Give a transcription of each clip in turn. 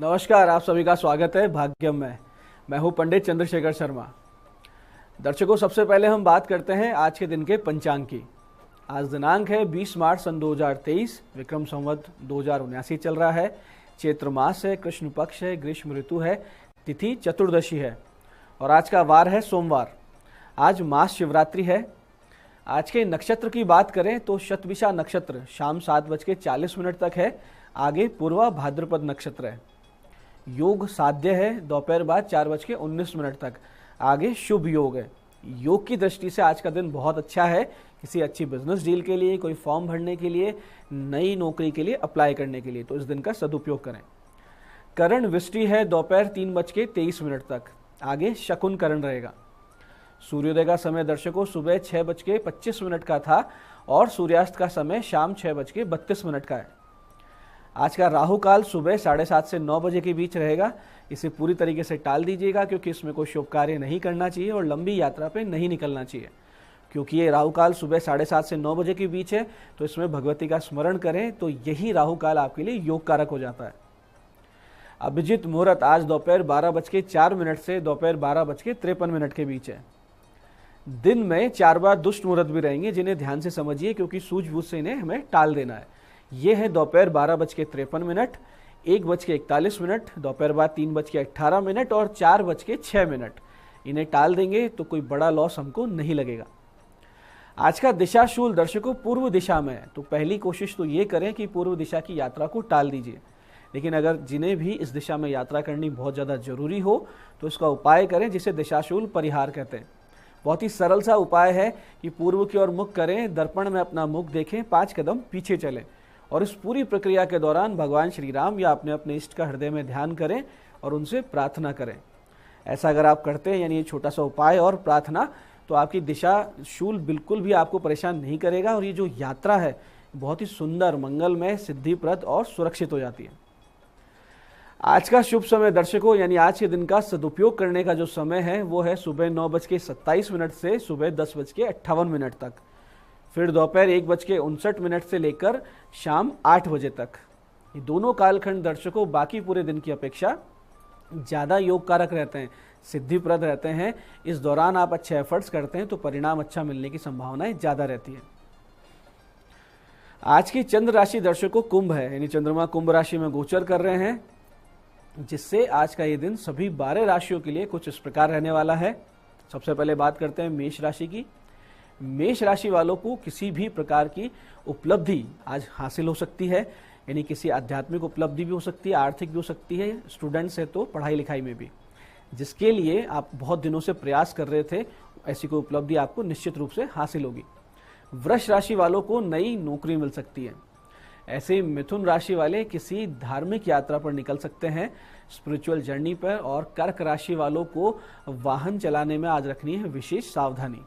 नमस्कार, आप सभी का स्वागत है भाग्यम में। मैं हूं पंडित चंद्रशेखर शर्मा। दर्शकों, सबसे पहले हम बात करते हैं आज के दिन के पंचांग की। आज दिनांक है 20 मार्च सन 2023, विक्रम संवत 2079 चल रहा है। चैत्र मास है, कृष्ण पक्ष है, ग्रीष्म ऋतु है, तिथि चतुर्दशी है और आज का वार है सोमवार। आज मास शिवरात्रि है। आज के नक्षत्र की बात करें तो शतभिषा नक्षत्र शाम 7:40 तक है। आगे पूर्वा भाद्रपद नक्षत्र है। योग साध्य है दोपहर बाद 4:19 तक। आगे शुभ योग है। योग की दृष्टि से आज का दिन बहुत अच्छा है। किसी अच्छी बिजनेस डील के लिए, कोई फॉर्म भरने के लिए, नई नौकरी के लिए अप्लाई करने के लिए, तो इस दिन का सदुपयोग करें। करण वृष्टि है दोपहर 3:23 तक। आगे शकुन करण रहेगा। सूर्योदय का समय दर्शकों सुबह 6:25 का था और सूर्यास्त का समय शाम 6:32 का है। आज का राहु काल सुबह 7:30 से 9 बजे के बीच रहेगा। इसे पूरी तरीके से टाल दीजिएगा क्योंकि इसमें कोई शुभ कार्य नहीं करना चाहिए और लंबी यात्रा पे नहीं निकलना चाहिए। क्योंकि ये राहु काल सुबह 7:30 से 9 बजे के बीच है, तो इसमें भगवती का स्मरण करें तो यही राहु काल आपके लिए योग कारक हो जाता है। अभिजीत मुहूर्त आज दोपहर 12:04 से दोपहर 12:53 के बीच है। दिन में 4 बार दुष्ट मुहूर्त भी रहेंगे, जिन्हें ध्यान से समझिए क्योंकि सूझबूझ से इन्हें हमें टाल देना है। ये है दोपहर 12:53, 1:41, दोपहर बाद 3:18 और 4:06। इन्हें टाल देंगे तो कोई बड़ा लॉस हमको नहीं लगेगा। आज का दिशाशूल दर्शकों पूर्व दिशा में है, तो पहली कोशिश तो ये करें कि पूर्व दिशा की यात्रा को टाल दीजिए। लेकिन अगर जिन्हें भी इस दिशा में यात्रा करनी बहुत ज़्यादा जरूरी हो तो इसका उपाय करें, जिसे दिशाशूल परिहार कहते हैं। बहुत ही सरल सा उपाय है कि पूर्व की ओर मुख करें, दर्पण में अपना मुख देखें, 5 कदम पीछे चलें और इस पूरी प्रक्रिया के दौरान भगवान श्री राम या अपने अपने इष्ट का हृदय में ध्यान करें और उनसे प्रार्थना करें। ऐसा अगर आप करते हैं, यानी ये छोटा सा उपाय और प्रार्थना, तो आपकी दिशा शूल बिल्कुल भी आपको परेशान नहीं करेगा और ये जो यात्रा है बहुत ही सुंदर, मंगलमय, सिद्धिप्रद और सुरक्षित हो जाती है। आज का शुभ समय दर्शकों, यानी आज के दिन का सदुपयोग करने का जो समय है वो है सुबह 9:27 से सुबह 10:58 तक। फिर दोपहर 1:59 से लेकर शाम 8 बजे तक। ये दोनों कालखंड दर्शकों बाकी पूरे दिन की अपेक्षा ज़्यादा योग कारक रहते हैं, सिद्धिप्रद रहते हैं। इस दौरान आप अच्छे एफर्ट्स करते हैं तो परिणाम अच्छा मिलने की संभावनाएं ज़्यादा रहती है। आज की चंद्र राशि दर्शकों कुंभ है, यानी चंद्रमा कुंभ राशि में गोचर कर रहे हैं, जिससे आज का ये दिन सभी 12 राशियों के लिए कुछ इस प्रकार रहने वाला है। सबसे पहले बात करते हैं मेष राशि की। मेष राशि वालों को किसी भी प्रकार की उपलब्धि आज हासिल हो सकती है, यानी किसी आध्यात्मिक उपलब्धि भी हो सकती है, आर्थिक भी हो सकती है, स्टूडेंट्स है तो पढ़ाई लिखाई में भी, जिसके लिए आप बहुत दिनों से प्रयास कर रहे थे, ऐसी कोई उपलब्धि आपको निश्चित रूप से हासिल होगी। वृष राशि वालों को नई नौकरी मिल सकती है। ऐसे मिथुन राशि वाले किसी धार्मिक यात्रा पर निकल सकते हैं, स्पिरिचुअल जर्नी पर। और कर्क राशि वालों को वाहन चलाने में आज रखनी है विशेष सावधानी।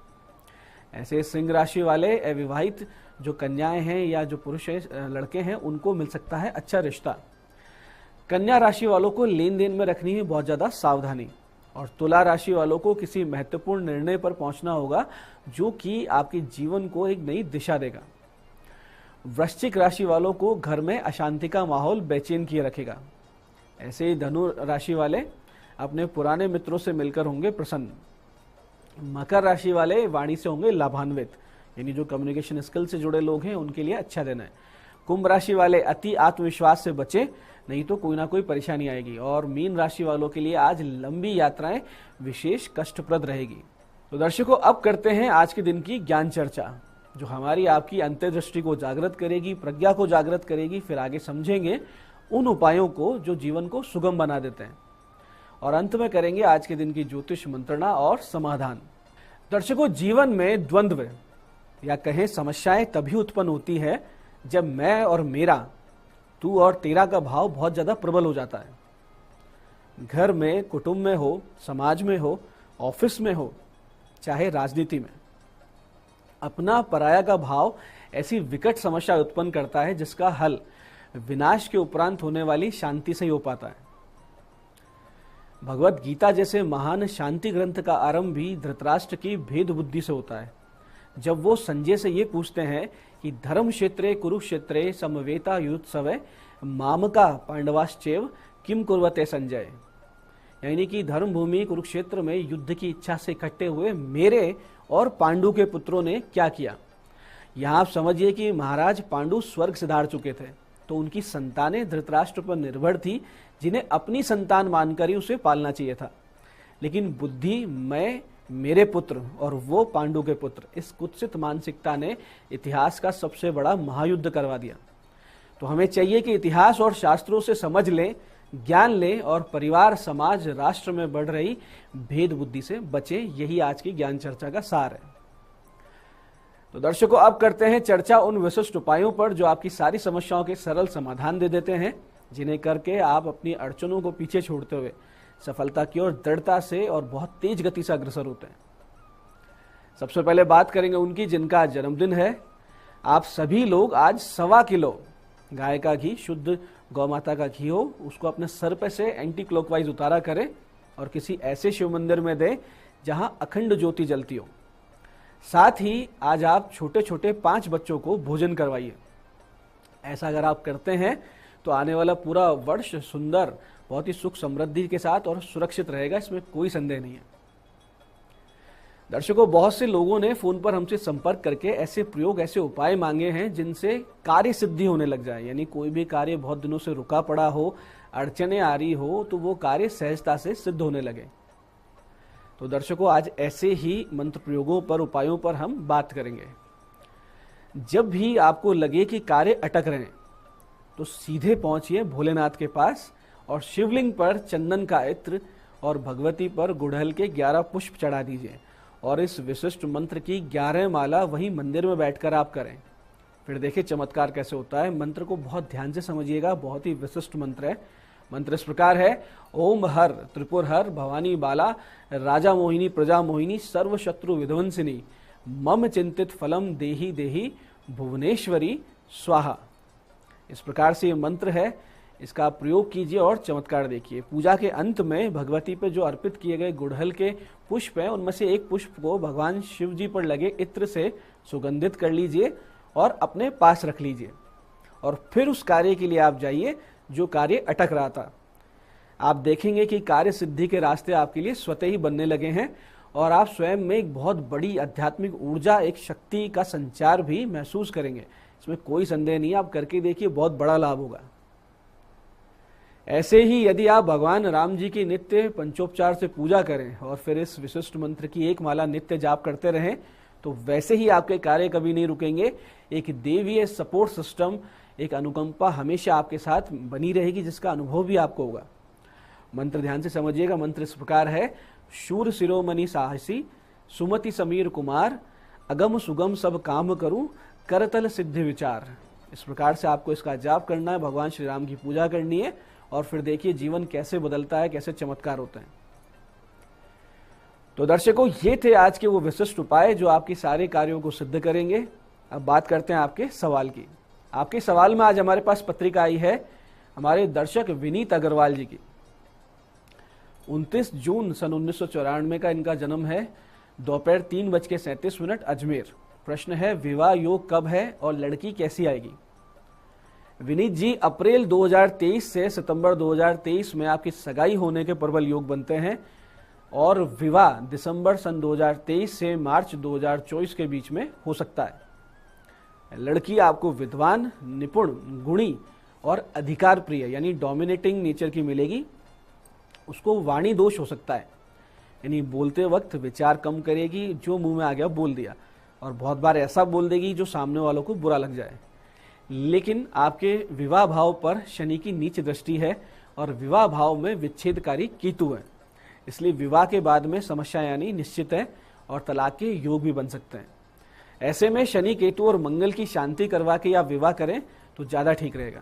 ऐसे सिंह राशि वाले अविवाहित जो कन्याएं हैं या जो पुरुष लड़के हैं, उनको मिल सकता है अच्छा रिश्ता। कन्या राशि वालों को लेन देन में रखनी है बहुत ज्यादा सावधानी। और तुला राशि वालों को किसी महत्वपूर्ण निर्णय पर पहुंचना होगा जो कि आपके जीवन को एक नई दिशा देगा। वृश्चिक राशि वालों को घर में अशांति का माहौल बेचैन किए रखेगा। ऐसे ही धनु राशि वाले अपने पुराने मित्रों से मिलकर होंगे प्रसन्न। मकर राशि वाले वाणी से होंगे लाभान्वित, यानी जो कम्युनिकेशन स्किल से जुड़े लोग हैं उनके लिए अच्छा दिन है। कुंभ राशि वाले अति आत्मविश्वास से बचे, नहीं तो कोई ना कोई परेशानी आएगी। और मीन राशि वालों के लिए आज लंबी यात्राएं विशेष कष्टप्रद रहेगी। तो दर्शकों, अब करते हैं आज के दिन की ज्ञान चर्चा, जो हमारी आपकी अंतर्दृष्टि को जागृत करेगी, प्रज्ञा को जागृत करेगी। फिर आगे समझेंगे उन उपायों को जो जीवन को सुगम बना देते हैं और अंत में करेंगे आज के दिन की ज्योतिष मंत्रणा और समाधान। दर्शकों, जीवन में द्वंद्व या कहें समस्याएं तभी उत्पन्न होती है जब मैं और मेरा, तू और तेरा का भाव बहुत ज्यादा प्रबल हो जाता है। घर में, कुटुंब में हो, समाज में हो, ऑफिस में हो, चाहे राजनीति में, अपना पराया का भाव ऐसी विकट समस्या उत्पन्न करता है जिसका हल विनाश के उपरांत होने वाली शांति से ही हो पाता है। भगवत गीता जैसे महान शांति ग्रंथ का आरंभ भी धृतराष्ट्र की भेद बुद्धि से होता है। जब वो संजय से ये पूछते हैं कि धर्म क्षेत्रे कुरुक्षेत्रे समवेता युत्सवे मामका पांडवाश्चैव किम कुर्वते संजय, यानी कि धर्म भूमि कुरुक्षेत्र में युद्ध की इच्छा से इकट्ठे हुए मेरे और पांडु के पुत्रों ने क्या किया। यहाँ आप समझिए कि महाराज पांडु स्वर्ग सिधार चुके थे, तो उनकी संतानें धृतराष्ट्र पर निर्भर थी, जिन्हें अपनी संतान मानकर ही उसे पालना चाहिए था। लेकिन बुद्धि, मैं, मेरे पुत्र और वो पांडु के पुत्र, इस कुत्सित मानसिकता ने इतिहास का सबसे बड़ा महायुद्ध करवा दिया। तो हमें चाहिए कि इतिहास और शास्त्रों से समझ लें, ज्ञान लें और परिवार, समाज, राष्ट्र में बढ़ रही भेद बुद्धि से बचें। यही आज की ज्ञान चर्चा का सार है। तो दर्शकों, अब करते हैं चर्चा उन विशिष्ट उपायों पर जो आपकी सारी समस्याओं के सरल समाधान दे देते हैं, जिन्हें करके आप अपनी अड़चनों को पीछे छोड़ते हुए सफलता की ओर दृढ़ता से और बहुत तेज गति से अग्रसर होते हैं। सबसे पहले बात करेंगे उनकी जिनका जन्मदिन है। आप सभी लोग आज 1.25 किलो गाय का घी, शुद्ध गौ माता का घी हो, उसको अपने सर पे से एंटी क्लॉकवाइज उतारा करें और किसी ऐसे शिव मंदिर में दें जहां अखंड ज्योति जलती हो। साथ ही आज आप छोटे छोटे 5 बच्चों को भोजन करवाइए। ऐसा अगर आप करते हैं तो आने वाला पूरा वर्ष सुंदर, बहुत ही सुख समृद्धि के साथ और सुरक्षित रहेगा, इसमें कोई संदेह नहीं है। दर्शकों, बहुत से लोगों ने फोन पर हमसे संपर्क करके ऐसे प्रयोग, ऐसे उपाय मांगे हैं जिनसे कार्य सिद्धि होने लग जाए, यानी कोई भी कार्य बहुत दिनों से रुका पड़ा हो, अड़चने आ रही हो, तो वो कार्य सहजता से सिद्ध होने लगे। तो दर्शकों, आज ऐसे ही मंत्र प्रयोगों पर, उपायों पर हम बात करेंगे। जब भी आपको लगे कि कार्य अटक रहे हैं तो सीधे पहुंचिए भोलेनाथ के पास और शिवलिंग पर चंदन का इत्र और भगवती पर गुड़हल के 11 पुष्प चढ़ा दीजिए और इस विशिष्ट मंत्र की 11 माला वहीं मंदिर में बैठकर आप करें। फिर देखिए चमत्कार कैसे होता है। मंत्र को बहुत ध्यान से समझिएगा, बहुत ही विशिष्ट मंत्र है। मंत्र इस प्रकार है: ओम हर त्रिपुर हर भवानी बाला राजा मोहिनी प्रजा मोहिनी सर्व शत्रु विध्वंसिनी मम चिंतित फलम देही देही भुवनेश्वरी स्वाहा। इस प्रकार से ये मंत्र है, इसका प्रयोग कीजिए और चमत्कार देखिए। पूजा के अंत में भगवती पे जो अर्पित किए गए गुड़हल के पुष्प हैं, उनमें से एक पुष्प को भगवान शिव जी पर लगे इत्र से सुगंधित कर लीजिए और अपने पास रख लीजिए और फिर उस कार्य के लिए आप जाइए जो कार्य अटक रहा था। आप देखेंगे कि कार्य सिद्धि के रास्ते आपके लिए स्वतः ही बनने लगे हैं और आप स्वयं में एक बहुत बड़ी आध्यात्मिक ऊर्जा, एक शक्ति का संचार भी महसूस करेंगे। इसमें कोई संदेह नहीं, आप करके देखिए, बहुत बड़ा लाभ होगा। ऐसे ही यदि आप भगवान राम जी की नित्य पंचोपचार से पूजा करें और फिर इस विशिष्ट मंत्र की एक माला नित्य जाप करते रहें, तो वैसे ही आपके कार्य कभी नहीं रुकेंगे। एक देवीय सपोर्ट सिस्टम, एक अनुकंपा हमेशा आपके साथ बनी रहेगी, जिसका अनुभव भी आपको होगा। मंत्र ध्यान से समझिएगा। मंत्र इस प्रकार है: शूर शिरोमणि साहसी सुमति समीर कुमार अगम सुगम सब काम करूं करतल सिद्धि विचार। इस प्रकार से आपको इसका जाप करना है, भगवान श्री राम की पूजा करनी है और फिर देखिए जीवन कैसे बदलता है, कैसे चमत्कार होते हैं। तो दर्शकों, ये थे आज के वो विशिष्ट उपाय जो आपके सारे कार्यों को सिद्ध करेंगे। अब बात करते हैं आपके सवाल की। आपके सवाल में आज हमारे पास पत्रिका आई है हमारे दर्शक विनीत अग्रवाल जी की। 29 जून सन 1994 का इनका जन्म है। दोपहर 3:37 अजमेर। प्रश्न है: विवाह योग कब है और लड़की कैसी आएगी? विनीत जी, अप्रैल 2023 से सितंबर 2023 में आपकी सगाई होने के प्रबल योग बनते हैं और विवाह दिसंबर सन 2023 से मार्च 2024 के बीच में हो सकता है। लड़की आपको विद्वान, निपुण, गुणी और अधिकार प्रिय यानी डोमिनेटिंग नेचर की मिलेगी। उसको वाणी दोष हो सकता है, यानी बोलते वक्त विचार कम करेगी, जो मुंह में आ गया बोल दिया, और बहुत बार ऐसा बोल देगी जो सामने वालों को बुरा लग जाए। लेकिन आपके विवाह भाव पर शनि की नीच दृष्टि है और विवाह भाव में विच्छेदकारी केतु है, इसलिए विवाह के बाद में समस्या यानी निश्चित है और तलाक के योग भी बन सकते हैं। ऐसे में शनि, केतु और मंगल की शांति करवा के आप विवाह करें तो ज्यादा ठीक रहेगा।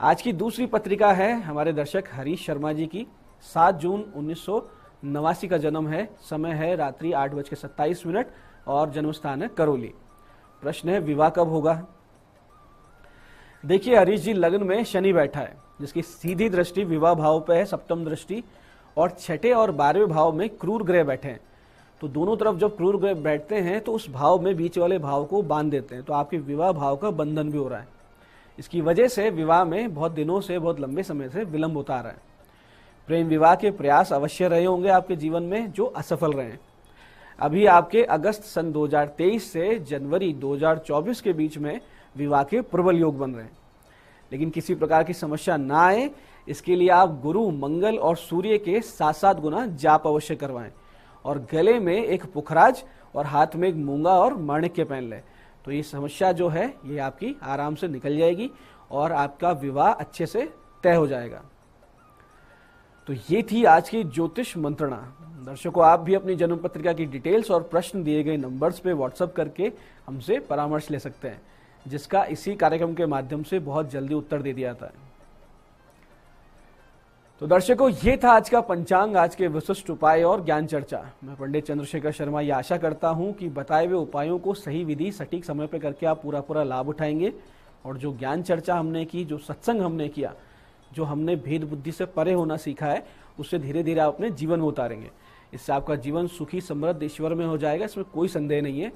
आज की दूसरी पत्रिका है हमारे दर्शक हरीश शर्मा जी की। 7 जून 1989 का जन्म है। समय है रात्रि 8:27 और जन्म स्थान है करौली। प्रश्न है: विवाह कब होगा? देखिए हरीश जी, लग्न में शनि बैठा है जिसकी सीधी दृष्टि विवाह भाव पे है, सप्तम दृष्टि, और 6ठे और 12वें भाव में क्रूर ग्रह बैठे हैं। तो दोनों तरफ जब क्रूर ग्रह बैठते हैं तो उस भाव में बीच वाले भाव को बांध देते हैं, तो आपके विवाह भाव का बंधन भी हो रहा है। इसकी वजह से विवाह में बहुत दिनों से, बहुत लंबे समय से विलंब होता आ रहा है। प्रेम विवाह के प्रयास अवश्य रहे होंगे आपके जीवन में जो असफल रहे हैं। अभी आपके अगस्त सन 2023 से जनवरी 2024 के बीच में विवाह के प्रबल योग बन रहे हैं। लेकिन किसी प्रकार की समस्या ना आए, इसके लिए आप गुरु, मंगल और सूर्य के 7-7 गुना जाप अवश्य करवाएं और गले में एक पुखराज और हाथ में एक मूंगा और माणिक्य पहन लें। तो ये समस्या जो है ये आपकी आराम से निकल जाएगी और आपका विवाह अच्छे से तय हो जाएगा। तो ये थी आज की ज्योतिष मंत्रणा। दर्शकों, आप भी अपनी जन्म पत्रिका की डिटेल्स और प्रश्न दिए गए नंबर्स पे व्हाट्सएप करके हमसे परामर्श ले सकते हैं, जिसका इसी कार्यक्रम के माध्यम से बहुत जल्दी उत्तर दे दिया जाता है। तो दर्शकों, ये था आज का पंचांग, आज के विशिष्ट उपाय और ज्ञान चर्चा। मैं पंडित चंद्रशेखर शर्मा ये आशा करता हूं कि बताए हुए उपायों को सही विधि, सटीक समय पर करके आप पूरा लाभ उठाएंगे और जो ज्ञान चर्चा हमने की, जो सत्संग हमने किया, जो हमने भेद बुद्धि से परे होना सीखा है, उससे धीरे धीरे आप अपने जीवन में उतारेंगे। इससे आपका जीवन सुखी, समृद्ध, ईश्वर में हो जाएगा, इसमें कोई संदेह नहीं है।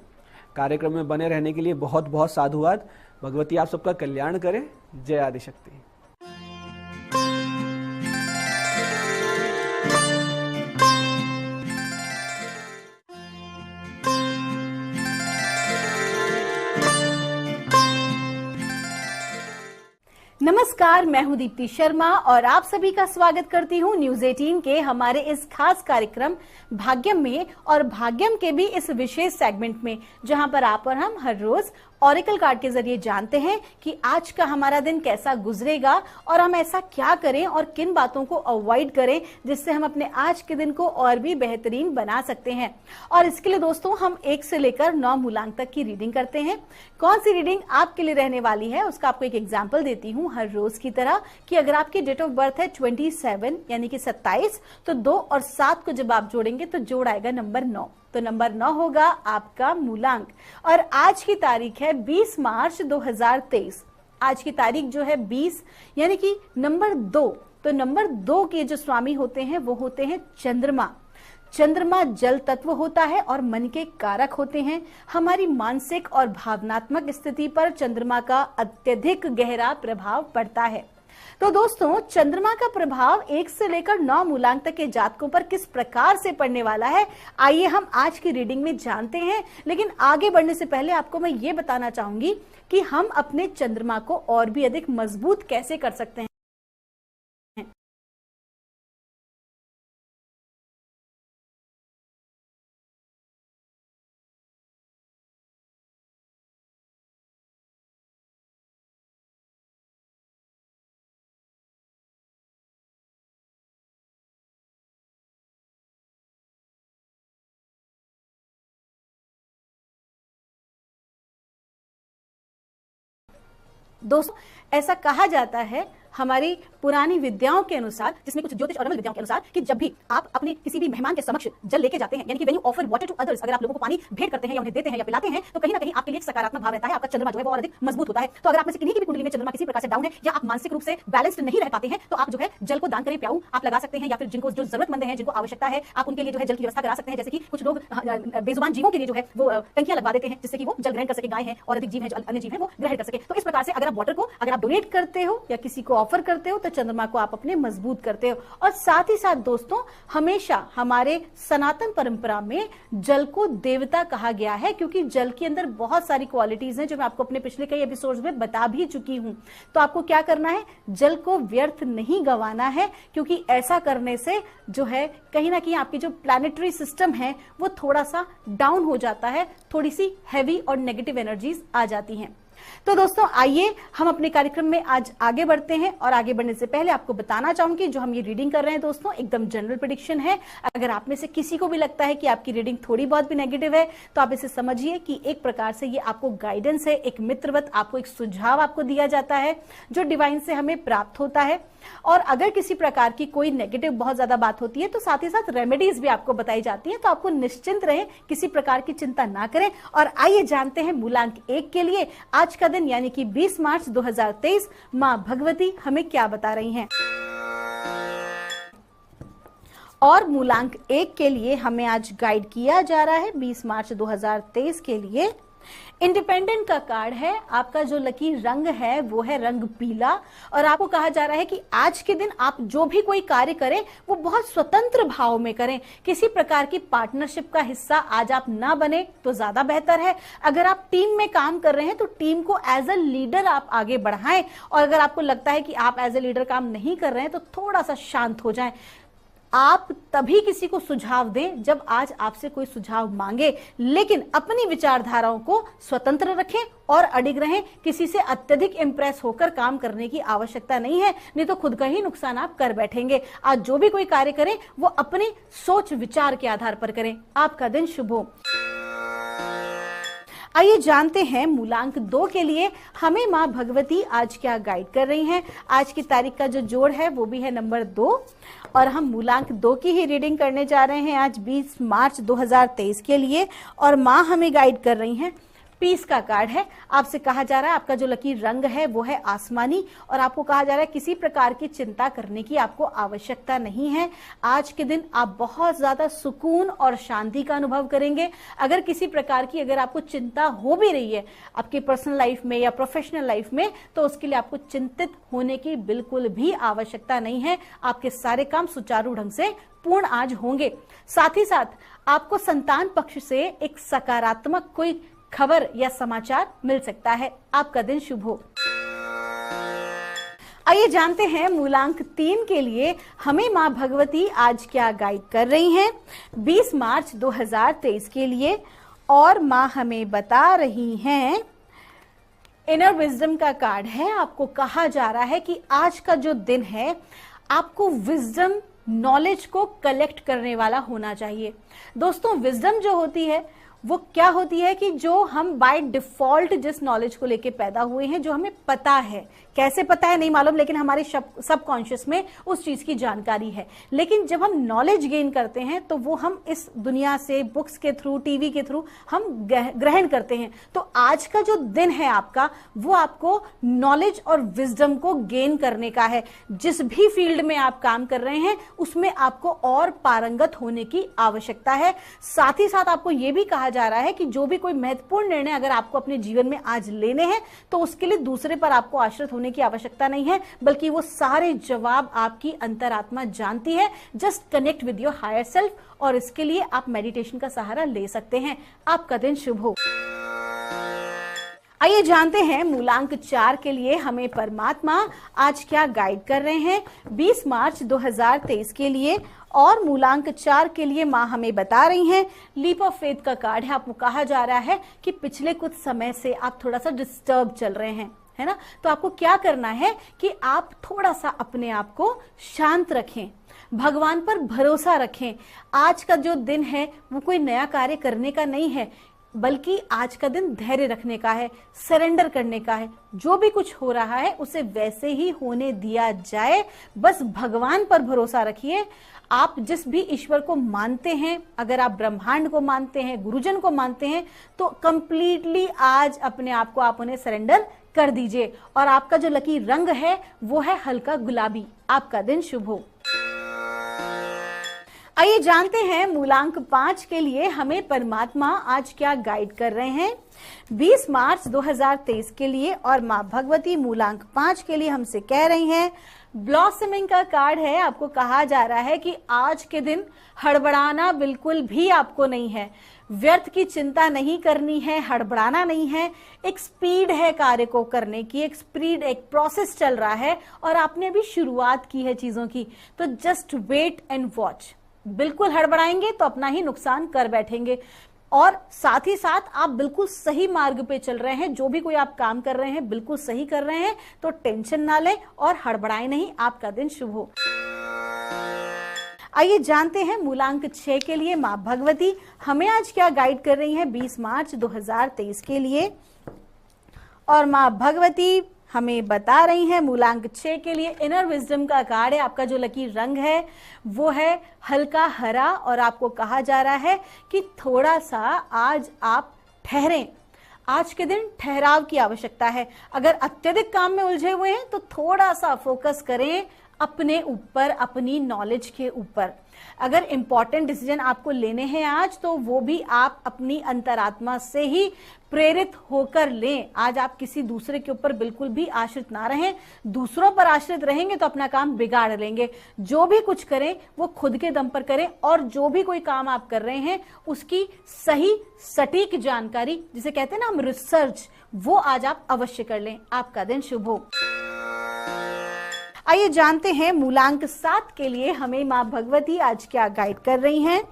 कार्यक्रम में बने रहने के लिए बहुत बहुत साधुवाद। भगवती आप सबका कल्याण करे। जय आदिशक्ति। नमस्कार, मैं हूं दीप्ति शर्मा और आप सभी का स्वागत करती हूं न्यूज 18 के हमारे इस खास कार्यक्रम भाग्यम में और भाग्यम के भी इस विशेष सेगमेंट में, जहां पर आप और हम हर रोज ऑरेकल कार्ड के जरिए जानते हैं कि आज का हमारा दिन कैसा गुजरेगा और हम ऐसा क्या करें और किन बातों को अवॉइड करें जिससे हम अपने आज के दिन को और भी बेहतरीन बना सकते हैं। और इसके लिए दोस्तों हम 1 से लेकर 9 मूलांक तक की रीडिंग करते हैं। कौन सी रीडिंग आपके लिए रहने वाली है उसका आपको एक एग्जाम्पल देती हूँ हर रोज की तरह, कि अगर आपकी डेट ऑफ बर्थ है 27 यानी कि 27, तो 2 और 7 को जब आप जोड़ेंगे तो जोड़ आएगा नंबर 9। तो नंबर 9 होगा आपका मूलांक। और आज की तारीख है 20 मार्च 2023। आज की तारीख जो है 20 यानी कि नंबर 2। तो नंबर 2 के जो स्वामी होते हैं वो होते हैं चंद्रमा। चंद्रमा जल तत्व होता है और मन के कारक होते हैं। हमारी मानसिक और भावनात्मक स्थिति पर चंद्रमा का अत्यधिक गहरा प्रभाव पड़ता है। तो दोस्तों, चंद्रमा का प्रभाव 1 से लेकर 9 मूलांक तक के जातकों पर किस प्रकार से पड़ने वाला है, आइए हम आज की रीडिंग में जानते हैं। लेकिन आगे बढ़ने से पहले आपको मैं ये बताना चाहूंगी कि हम अपने चंद्रमा को और भी अधिक मजबूत कैसे कर सकते हैं। दोस्तों, ऐसा कहा जाता है हमारी पुरानी विद्याओं के अनुसार, जिसमें कुछ ज्योतिष और रमल विद्याओं के अनुसार, कि जब भी आप अपने किसी भी मेहमान के समक्ष जल लेके जाते हैं, यानी कि when you offer water to others, अगर आप लोगों को पानी भेंट करते हैं या उन्हें देते हैं या पिलाते हैं, तो कहीं ना कहीं आपके लिए एक सकारात्मक भाव रहता है, आपका चंद्रमा जो है वो और अधिक मजबूत होता है। तो अगर आप में से किन्हीं की भी कुंडली में चंद्रमा किसी प्रकार से डाउन है या आप मानसिक रूप से बैलेंस्ड नहीं रह पाते हैं, तो आप जो है जल को दान करें, प्याऊ आप लगा सकते हैं, या फिर जिनको जो जरूरतमंद है, जिनको आवश्यकता है, आप उनके लिए जो है जल की व्यवस्था करा सकते हैं। जैसे कि कुछ लोग बेजुबान जीवों के लिए जो है वो टंकियां लगवा देते हैं, जिससे कि वो जल ग्रहण कर सके, गाय है और अधिक जीव है, अन्य जीव है, वो ग्रहण कर सके। तो इस प्रकार से अगर आप वाटर को अगर आप डोनेट करते हो या किसी को ऑफर करते हो, तो चंद्रमा को आप अपने मजबूत करते हो। और साथ ही साथ दोस्तों, हमेशा हमारे सनातन परंपरा में जल को देवता कहा गया है, क्योंकि जल के अंदर बहुत सारी क्वालिटीज हैं जो मैं आपको अपने पिछले कई एपिसोड्स में बता भी चुकी हूं। तो आपको क्या करना है, जल को व्यर्थ नहीं गंवाना है, क्योंकि ऐसा करने से जो है कहीं ना कहीं आपकी जो प्लैनेटरी सिस्टम है वो थोड़ा सा डाउन हो जाता है, थोड़ी सी हैवी और नेगेटिव एनर्जीज आ जाती हैं। तो दोस्तों, आइए हम अपने कार्यक्रम में आज आगे बढ़ते हैं। और आगे बढ़ने से पहले आपको बताना चाहूंगी, जो हम ये रीडिंग कर रहे हैं दोस्तों, एकदम जनरल प्रेडिक्शन है। अगर आप में से किसी को भी लगता है कि आपकी रीडिंग थोड़ी बहुत भी नेगेटिव है, तो आप इसे समझिए कि एक प्रकार से ये आपको गाइडेंस है, एक मित्रवत आपको एक सुझाव आपको दिया जाता है जो डिवाइन से हमें प्राप्त होता है। और अगर किसी प्रकार की कोई नेगेटिव बहुत ज्यादा बात होती है, तो साथ ही साथ रेमेडीज भी आपको बताई जाती है। तो आपको निश्चिंत रहें, किसी प्रकार की चिंता ना करें। और आइए जानते हैं मूलांक 1 के लिए आज का दिन यानी कि 20 मार्च 2023 मां भगवती हमें क्या बता रही हैं। और मूलांक 1 के लिए हमें आज गाइड किया जा रहा है 20 मार्च 2023 के लिए इंडिपेंडेंट का कार्ड है, आपका जो लकी रंग है वो है रंग पीला और आपको कहा जा रहा है कि आज के दिन आप जो भी कोई कार्य करें वो बहुत स्वतंत्र भाव में करें। किसी प्रकार की पार्टनरशिप का हिस्सा आज आप ना बने तो ज्यादा बेहतर है। अगर आप टीम में काम कर रहे हैं तो टीम को एज अ लीडर आप आगे बढ़ाएं और अगर आपको लगता है कि आप एज अ लीडर काम नहीं कर रहे हैं तो थोड़ा सा शांत हो जाएं। आप तभी किसी को सुझाव दें जब आज आपसे कोई सुझाव मांगे, लेकिन अपनी विचारधाराओं को स्वतंत्र रखें और अडिग रहें। किसी से अत्यधिक इंप्रेस होकर काम करने की आवश्यकता नहीं है, नहीं तो खुद का ही नुकसान आप कर बैठेंगे। आज जो भी कोई कार्य करें वो अपने सोच विचार के आधार पर करें। आपका दिन शुभ हो। आइए जानते हैं मूलांक 2 के लिए हमें मां भगवती आज क्या गाइड कर रही हैं। आज की तारीख का जो जोड़ है वो भी है नंबर 2 और हम मूलांक 2 की ही रीडिंग करने जा रहे हैं आज 20 मार्च 2023 के लिए। और मां हमें गाइड कर रही हैं, पीस का कार्ड है। आपसे कहा जा रहा है आपका जो लकी रंग है वो है आसमानी और आपको कहा जा रहा है किसी प्रकार की चिंता करने की आपको आवश्यकता नहीं है। आज के दिन आप बहुत ज्यादा सुकून और शांति का अनुभव करेंगे। अगर किसी प्रकार की अगर आपको चिंता हो भी रही है आपकी पर्सनल लाइफ में या प्रोफेशनल लाइफ में तो उसके लिए आपको चिंतित होने की बिल्कुल भी आवश्यकता नहीं है। आपके सारे काम सुचारू ढंग से पूर्ण आज होंगे। साथ ही साथ आपको संतान पक्ष से एक सकारात्मक कोई खबर या समाचार मिल सकता है। आपका दिन शुभ हो। आइए जानते हैं मूलांक 3 के लिए हमें मां भगवती आज क्या गाइड कर रही हैं 20 मार्च 2023 के लिए। और मां हमें बता रही हैं, इनर विजडम का कार्ड है। आपको कहा जा रहा है कि आज का जो दिन है आपको विजडम नॉलेज को कलेक्ट करने वाला होना चाहिए। दोस्तों, विजडम जो होती है वो क्या होती है कि जो हम बाय डिफॉल्ट जिस नॉलेज को लेके पैदा हुए हैं, जो हमें पता है, कैसे पता है नहीं मालूम, लेकिन हमारे सबकॉन्शियस में उस चीज की जानकारी है। लेकिन जब हम नॉलेज गेन करते हैं तो वो हम इस दुनिया से बुक्स के थ्रू, टीवी के थ्रू हम ग्रहण करते हैं। तो आज का जो दिन है आपका वो आपको नॉलेज और विजडम को गेन करने का है। जिस भी फील्ड में आप काम कर रहे हैं उसमें आपको और पारंगत होने की आवश्यकता है। साथ ही साथ आपको यह भी कहा जा रहा है कि जो भी कोई महत्वपूर्ण निर्णय अगर आपको अपने जीवन में आज लेने हैं तो उसके लिए दूसरे पर आपको आश्रित होने की आवश्यकता नहीं है, बल्कि वो सारे जवाब आपकी अंतरात्मा जानती है। Just connect with your higher self और इसके लिए आप मेडिटेशन का सहारा ले सकते हैं। आपका दिन शुभ हो। आइए जानते हैं मूलांक 4 के लिए हमें परमात्मा आज क्या गाइड कर रहे हैं 20 मार्च 2023 के लिए। और मूलांक 4 के लिए मां हमें बता रही हैं, लीप ऑफ फेथ का कार्ड है। आपको कहा जा रहा है कि पिछले कुछ समय से आप थोड़ा सा डिस्टर्ब चल रहे हैं, है ना। तो आपको क्या करना है कि आप थोड़ा सा अपने आप को शांत रखें, भगवान पर भरोसा रखें। आज का जो दिन है वो कोई नया कार्य करने का नहीं है, बल्कि आज का दिन धैर्य रखने का है, सरेंडर करने का है। जो भी कुछ हो रहा है उसे वैसे ही होने दिया जाए। बस भगवान पर भरोसा रखिए। आप जिस भी ईश्वर को मानते हैं, अगर आप ब्रह्मांड को मानते हैं, गुरुजन को मानते हैं, तो कंप्लीटली आज अपने आप को आप उन्हें सरेंडर कर दीजिए। और आपका जो लकी रंग है वो है हल्का गुलाबी। आपका दिन शुभ हो। आइए जानते हैं मूलांक 5 के लिए हमें परमात्मा आज क्या गाइड कर रहे हैं 20 मार्च 2023 के लिए। और मां भगवती मूलांक 5 के लिए हमसे कह रही हैं, ब्लॉसमिंग का कार्ड है। आपको कहा जा रहा है कि आज के दिन हड़बड़ाना बिल्कुल भी आपको नहीं है, व्यर्थ की चिंता नहीं करनी है, हड़बड़ाना नहीं है। एक स्पीड है कार्य को करने की, एक स्पीड, एक प्रोसेस चल रहा है और आपने अभी शुरुआत की है चीजों की। तो जस्ट वेट एंड वॉच। बिल्कुल हड़बड़ाएंगे तो अपना ही नुकसान कर बैठेंगे। और साथ ही साथ आप बिल्कुल सही मार्ग पे चल रहे हैं। जो भी कोई आप काम कर रहे हैं बिल्कुल सही कर रहे हैं, तो टेंशन ना लें और हड़बड़ाएं नहीं। आपका दिन शुभ हो। आइए जानते हैं मूलांक 6 के लिए मां भगवती हमें आज क्या गाइड कर रही है 20 मार्च 2023 के लिए। और मां भगवती हमें बता रही हैं मूलांक 6 के लिए, इनर विजडम का कार्ड है। आपका जो लकी रंग है वो है हल्का हरा और आपको कहा जा रहा है कि थोड़ा सा आज आप ठहरें। आज के दिन ठहराव की आवश्यकता है। अगर अत्यधिक काम में उलझे हुए हैं तो थोड़ा सा फोकस करें, अपने ऊपर, अपनी नॉलेज के ऊपर। अगर इंपॉर्टेंट डिसीजन आपको लेने हैं आज, तो वो भी आप अपनी अंतरात्मा से ही प्रेरित होकर लें। आज आप किसी दूसरे के ऊपर बिल्कुल भी आश्रित ना रहें। दूसरों पर आश्रित रहेंगे तो अपना काम बिगाड़ लेंगे। जो भी कुछ करें वो खुद के दम पर करें, और जो भी कोई काम आप कर रहे हैं उसकी सही सटीक जानकारी, जिसे कहते हैं ना हम रिसर्च, वो आज आप अवश्य कर लें। आपका दिन शुभ हो। आइए जानते हैं मूलांक 7 के लिए हमें मां भगवती आज क्या गाइड कर रही हैं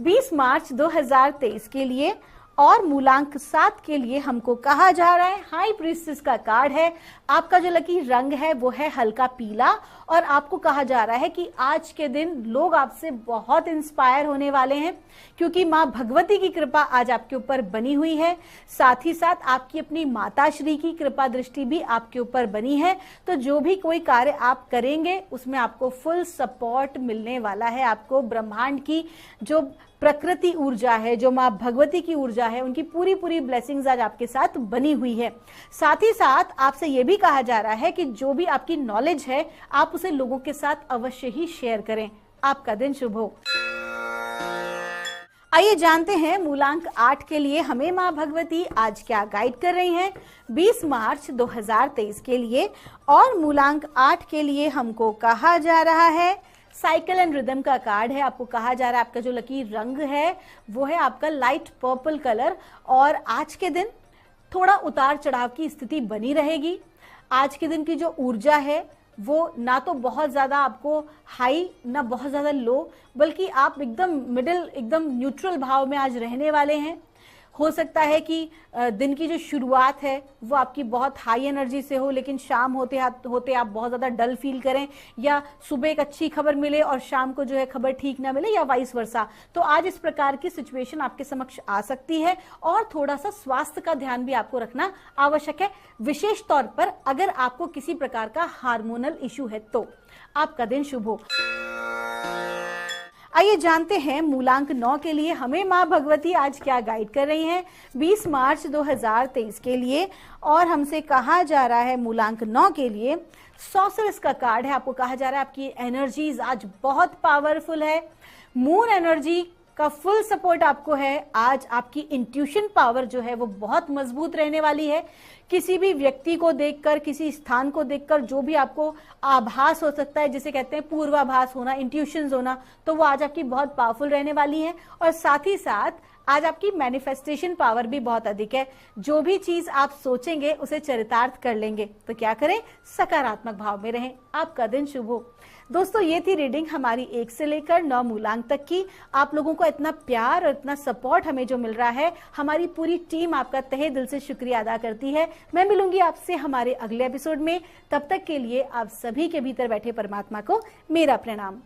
20 मार्च 2023 के लिए। और मूलांक 7 के लिए हमको कहा जा रहा है, हाई प्रीस्टेस का कार्ड है। आपका जो लकी रंग है वो है हल्का पीला, और आपको कहा जा रहा है कि आज के दिन लोग आपसे बहुत इंस्पायर होने वाले हैं, क्योंकि मां भगवती की कृपा आज आपके ऊपर बनी हुई है। साथ ही साथ आपकी अपनी माता श्री की कृपा दृष्टि भी आपके ऊपर बनी है। तो जो भी कोई कार्य आप करेंगे उसमें आपको फुल सपोर्ट मिलने वाला है। आपको ब्रह्मांड की जो प्रकृति ऊर्जा है, जो मां भगवती की ऊर्जा है, उनकी पूरी पूरी ब्लेसिंग्स आज आपके साथ बनी हुई है। साथ ही साथ आपसे यह भी कहा जा रहा है कि जो भी आपकी नॉलेज है आप उसे लोगों के साथ अवश्य ही शेयर करें। आपका दिन शुभ हो। आइए जानते हैं मूलांक 8 के लिए हमें मां भगवती आज क्या गाइड कर रही हैं 20 मार्च 2023 के लिए। और मूलांक 8 के लिए हमको कहा जा रहा है, साइकिल एंड रिदम का कार्ड है। आपको कहा जा रहा है आपका जो लकी रंग है वो है आपका लाइट पर्पल कलर, और आज के दिन थोड़ा उतार चढ़ाव की स्थिति बनी रहेगी। आज के दिन की जो ऊर्जा है वो ना तो बहुत ज्यादा आपको हाई ना बहुत ज्यादा लो, बल्कि आप एकदम मिडिल, एकदम न्यूट्रल भाव में आज रहने वाले हैं। हो सकता है कि दिन की जो शुरुआत है वो आपकी बहुत हाई एनर्जी से हो, लेकिन शाम होते होते आप बहुत ज्यादा डल फील करें, या सुबह एक अच्छी खबर मिले और शाम को जो है खबर ठीक ना मिले, या वाइस वर्सा। तो आज इस प्रकार की सिचुएशन आपके समक्ष आ सकती है, और थोड़ा सा स्वास्थ्य का ध्यान भी आपको रखना आवश्यक है, विशेष तौर पर अगर आपको किसी प्रकार का हार्मोनल इश्यू है तो। आपका दिन शुभ हो। आइए जानते हैं मूलांक 9 के लिए हमें मां भगवती आज क्या गाइड कर रही हैं 20 मार्च 2023 के लिए। और हमसे कहा जा रहा है मूलांक 9 के लिए, सॉर्सरर्स का कार्ड है। आपको कहा जा रहा है आपकी एनर्जीज आज बहुत पावरफुल है। मून एनर्जी का फुल सपोर्ट आपको है। आज आपकी इंट्यूशन पावर जो है वो बहुत मजबूत रहने वाली है। किसी भी व्यक्ति को देखकर, किसी स्थान को देखकर जो भी आपको आभास हो सकता है, जिसे कहते हैं पूर्वाभास होना, इंट्यूशंस होना, तो वो आज आपकी बहुत पावरफुल रहने वाली है। और साथ ही साथ आज आपकी मैनिफेस्टेशन पावर भी बहुत अधिक है। जो भी चीज आप सोचेंगे उसे चरितार्थ कर लेंगे। तो क्या करें, सकारात्मक भाव में रहें। आपका दिन शुभ हो। दोस्तों, ये थी रीडिंग हमारी 1 से लेकर 9 मूलांक तक की। आप लोगों को इतना प्यार और इतना सपोर्ट हमें जो मिल रहा है, हमारी पूरी टीम आपका तहे दिल से शुक्रिया अदा करती है। मैं मिलूंगी आपसे हमारे अगले एपिसोड में। तब तक के लिए आप सभी के भीतर बैठे परमात्मा को मेरा प्रणाम।